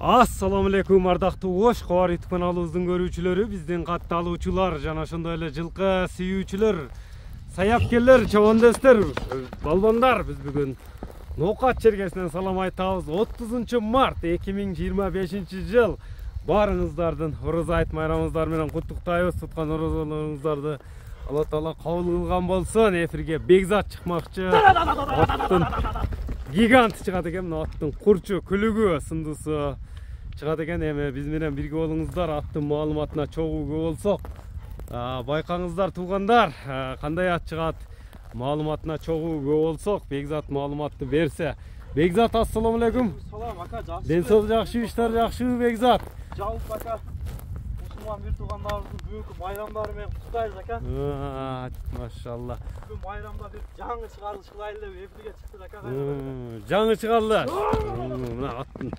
Assalamu alaikum ардактуу Ош Кабар YouTube каналыбыздын көрүүчүлөрү, биздин катты алуучулар жана ошондой эле жылкы сүйүүчүлөр, саяккерлер, чабандестер, балбандар. Биз бүгүн Ноокат чергесинен салам айтабыз. 30 март 2025 жыл. Баарыңыздардын Орозо айт майрамыңыздар менен куттуктайбыз. Туткан орозолоруңуздарды Алла Таала кабыл кылган болсун. Эфирге Бекзат чыкмакчы. Аттын гигант чыгат экен, аттын курчу, күлүгү, сындысы чыгат экен. Эми биз менен бирге болуңуздар. Аттын маалыматына чогууга болсок, байкаңыздар туугандар, кандай ат чыгат маалыматына чогууга болсок, Бекзат маалыматты берсе. Бекзат, ассаламу алейкум. Салам ака, жакшы. Ден соолук жакшы, иштер жакшыбы Бекзат? Жалпы ака, мусулман бир туугандарыбыздын бүгүнкү майрамдары менен куттуктайбыз ака. Машалла. Бүгүн майрамда бир жаңы чыгарылыш кылайлы деп эфирге чыктык ака. Жаңы чыгарды. Мына аттын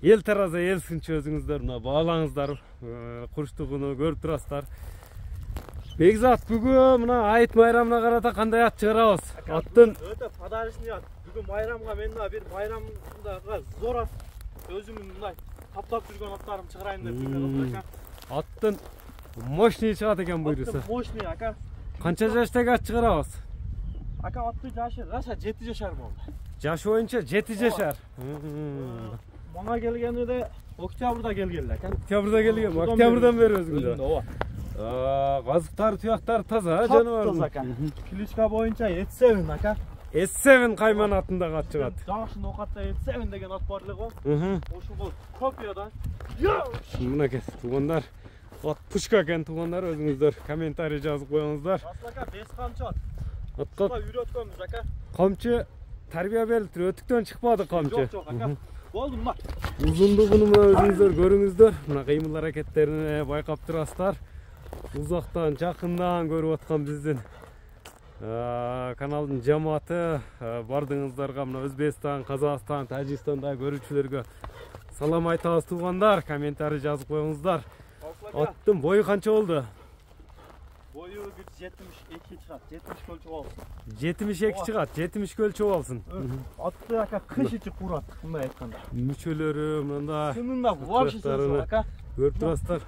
эл тараза элсинчи өзүңүздөр мына баалаңыздар, курчтугуну көрүп турасыздар. Бекзат, бүгүн мына айт майрамына карата кандай ат чыгарабыз? Аттын өтө подарочный ат. Бүгүн майрамга мен мына бир майрамда зор ат өзүмдүн мындай таптап жүргөн аттарым чыгарайын деп жүргөн ака. Аттын мощный чыгат экен буйруса. Аттын мощный ака. Канча жаштагы ат чыгарабыз? Ака, аттын жашы раша 7 жашар болду. Жашы боюнча 7 жашар. Мага келгенде октябрда келген ака. Октябрда келген. Октябрдан бери өзүңдө. Ооба. Казыктар, туяктар таза, жаныбар. Таза ака. Кличка боюнча S7 ака. S7 кайман атындагы ат чыгат. Жакшы Ноокатта S7 деген ат бар эле го. Ошол копиядан. Мынакей туугандар, ат пушка экен туугандар, өзүңүздөр комментарий жазып коюңуздар. Аслака 5 камчы ат. Атка үйрөткөнбүз ака. камчы тарбия берилип туруп, өтүктөн чыкпады камчы. Жок ака. Болду мына. Узундугуну мына өзүңүздөр көрүңүздөр. Мына кыймыл аракеттерин байкап турасыздар. Узактан, жакындан көрүп аткан биздин каналдын жамааты, бардыңыздарга мына Өзбекстан, Казакстан, Тажикстанда көрүүчүлөргө салам айтабыз туугандар. Комментарий жазып коюңуздар. Аттын бою канча болду? Бою 72 чыгат. 70 көлчөп алсын. 72 чыгат, 70 көлчөп алсын. Атты ака кыш ичи курат, мындай айтканда. Мүчөлөрү мында Чынында вообще сөз ака. көрүп турасыздар.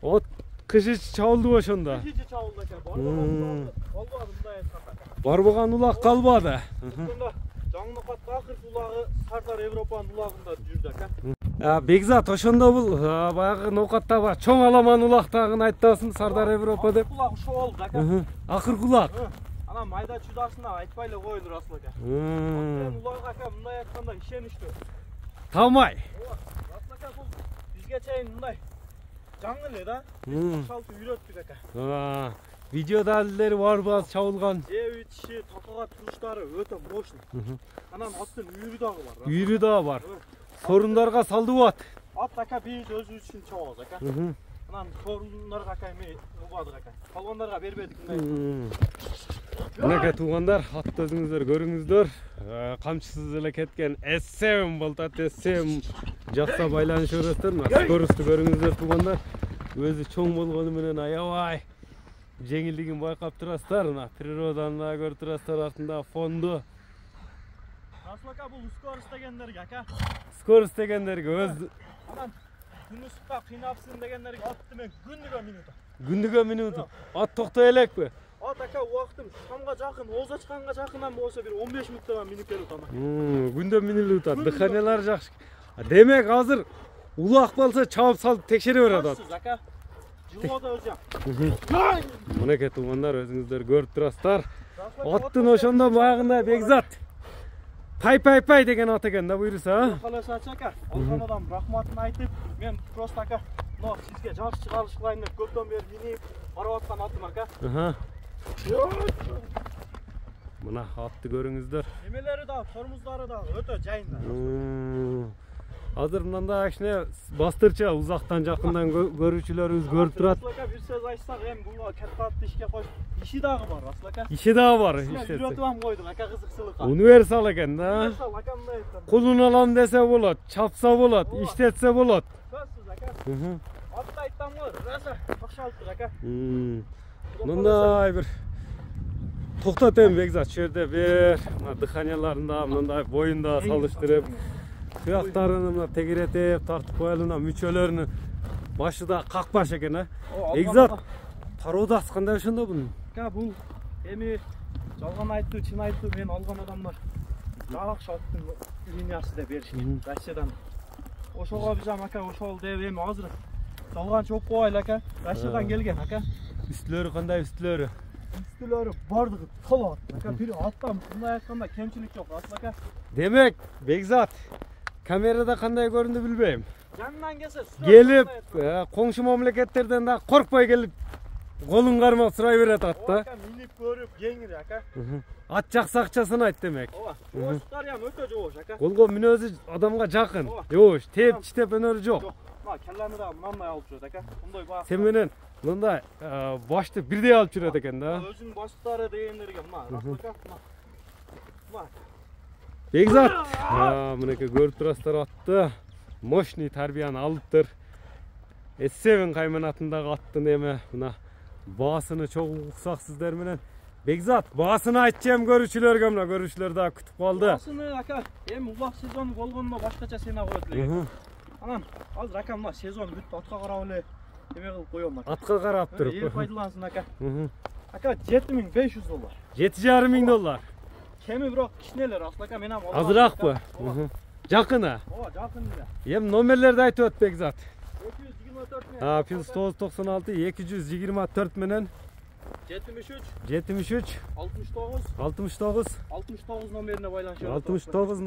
От кыш ичи чабылдыбы ошондо? Кыш ичи чабылды ака. Калбады мындай айтканда. Барбаган улак калбады. Ошондо жаңы Ноокаттын акыркы улагы Сардар Европанын улагында жүрдү ака. Бекзат, ошондо бул баягы Ноокаттагы чоң аламан улактагын айтасың, Сардар Европа деп. Улак ошо болду ака. Акыркы улак. Ана майда чудасына айтпай эле коюлур асыл ака. Улак ака мындай айтканда ишеничтүү. Тамай. Асыл ака бул бизге чейин мындай жаңы эле да. Шалты үйрөттүк ака. Видео далилдери барбы чабылган? Жеп ичиши, такага туруштары өтө мощный. Анан аттын үйрү дагы бар. Үйрү дагы бар. Сорундарга салдыбы ат? Ат ака биз өзүбүз үчүн чабабыз ака. Анан сорундарга ака эми убадык ака. Калгандарга бербедик мындай. Мынакей туугандар, атты өзүңүздөр көрүңүздөр. Камчысыз эле кеткен S7 болот, ат S7 жакса байланыш өрөстөр. Скоросту көрүңүздөр туугандар. Өзү чоң болгону менен аябай жеңилдигин байкап турасыздар. Мына природаны да көрүп турасыздар, артында фонду. Асыл ака бул скорость дегендерге ака. Скорость дегендерге өз Анан күнүскө кыйнапсын дегендерге атты мен күндүгө минут. Күндүгө минут. Ат токтой элекпи? Ат ака убактым шамга жакын, оз ачканга жакындан болсо бир 15 минуттан минут берип атам. Күндө минут атат. Дыханиялар жакшы. Демек азыр улак болсо чабып салып текшере берет ат. Ака. Жылоодо өзү. Мынакей туугандар, өзүңүздөр көрүп турасыздар. Аттын ошондо баягындай Бекзат пай деген ат экен да буйруса. Каласа ака, алган адам рахматын айтып, мен просто ака, но сизге жакшы чыгарылыш кылайын деп көптөн бери минип барып аткан атым ака. Мына атты көрүңүздөр. Эмелери да, тормуздары да өтө жайында. Азыр мындай кичине бастырча узактан жакындан көрүүчүлөрүбүз көрүп турат. Аслака бир сөз айтсак, эми буга катта атты ишке коюп, иши дагы бар Аслака. Иши дагы бар. Үйрөтүп койдук ака, кызыкчылыкка. Универсал экен да. Универсал ака мындай айтканда. Кулун алам десе болот, чапса болот, иштетсе болот. Сөзсүз ака. Атты айттам го, раша такшалыптыр ака. Мындай бир токтот эми Бекзат, чу жерде бир дыханияларында мындай боюнда салыштырып Tuyaktарını mına tegiretip tartıp koyalım, müçelerini başı da kakbaş eken ha. Egzat tarauda askanda ошондо bunun. Бул эми жалган айтты, чын айтты мен алган адамдар жак шарттын линиясы деп беришкен Россиядан. Ошого биз ака ошол деп эми азыр жалган чоп коелу ака. Россиядан келген ака. Üstlörü кандай üstlörü? Üstülörü бардыгы толот. Ака бир аттан мындай айтканда кемчилик жок, асыл ака. Demek Begzat kamerada kандай göründü bilbeyim. Жанынан келсе Gelip komşu memleketlerden de korkmay gelip kolun karmak sıray veret atta. Ака минип көрүп жеңир ака. At jaksı akçasını ait demek. Ооба. Ошуктар ham өтө жобош ака. Kolgo minözü adamga jakın. Yoş, tep çitep önörü jok. Жок. Мына келланы да мындай алып жүрөт ака. Мындай бак. Sen menen mınday başты birдей alıp жүрөт eken da. Өзүнүн баштыктары дегендерге мына асыл ака. Мына. Begzat. Mıneke görüp turasızlar attı. Moşni tarbiyany alıptır. Essevin kayman atındağı attın eme. Buna bağısını çok uksak sizler menen. Begzat bağısını айтчам көрүүчүлөргө мына көрүүчүлөр да күтүп калды. Bağısını ака, эми улак сезон болгондо башкача сена коет элек. Анан азыр ака мына сезон бүттү, атка карап эле эме кылып коём ака. Atка карап Эл туруп. пайдалансын ака. Ака $7500. $7,500. Кеми бирок кичинелер асыл ака, мен ham Azırak mı? Jakına. Ооба, жакын эле. Hem номерлерди айтып өт Begzat. 224 менен. Plus 996 224 menen 73 73 69 69 69 номерине байланышып. 69